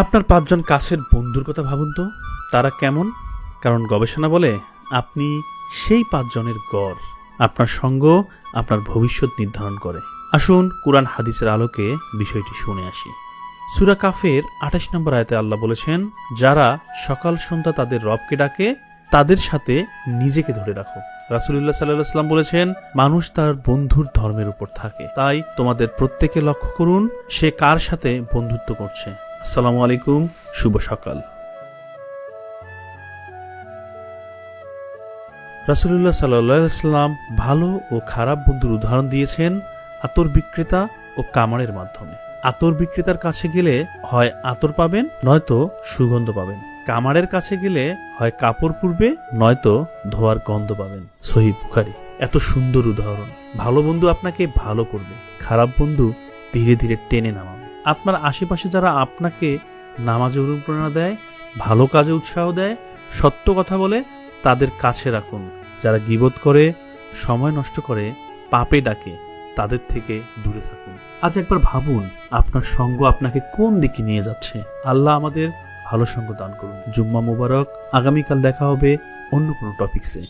আপনার ৫ জন কাছের বন্ধুর কথা ভাবুন তো, তারা কেমন? কারণ গবেষণা বলে আপনি সেই ৫ জনের গড়। আপনার সঙ্গ আপনার ভবিষ্যৎ নির্ধারণ করে। আসুন কুরআন হাদিসের আলোকে বিষয়টি শুনে আসি। সূরা কাফের ২৮ নম্বর আয়াতে আল্লাহ বলেছেন, যারা সকাল সন্ধ্যা তাদের রবকে ডাকে তাদের সাথে নিজেকে ধরে রাখো। রাসূলুল্লাহ সাল্লাল্লাহু আলাইহি ওয়াসাল্লাম বলেছেন, মানুষ তার বন্ধুর ধর্মের উপর থাকে। তাই তোমাদের প্রত্যেকে লক্ষ্য করুন সে কার সাথে বন্ধুত্ব করছে। আসসালামু আলাইকুম, শুভ সকাল। রাসূলুল্লাহ সাল্লাল্লাহু আলাইহি ওয়াসাল্লাম ভালো ও খারাপ বন্ধুর উদাহরণ দিয়েছেন আতর বিক্রেতা ও কামারের মাধ্যমে। আতর বিক্রেতার কাছে গেলে হয় আতর পাবেন, নয়তো সুগন্ধ পাবেন। কামারের কাছে গেলে হয় কাপড় পুড়বে, নয়তো ধোয়ার গন্ধ পাবেন। সহিহ বুখারী। এত সুন্দর উদাহরণ। ভালো বন্ধু আপনাকে ভালো করবে, খারাপ বন্ধু ধীরে ধীরে টেনে নামাবে। আপনার আশেপাশে যারা আপনাকে নামাজে অনুপ্রেরণা দেয়, ভালো কাজে উৎসাহ দেয়, সত্য কথা বলে, তাদের কাছে রাখুন। যারা গীবত করে, সময় নষ্ট করে, পাপে ডাকে, তাদের থেকে দূরে থাকুন। আজ একবার ভাবুন আপনার সঙ্গ আপনাকে কোন দিকে নিয়ে যাচ্ছে। আল্লাহ আমাদের ভালো সঙ্গ দান করুন। জুম্মা মুবারক। আগামীকাল দেখা হবে অন্য কোনো টপিকসে।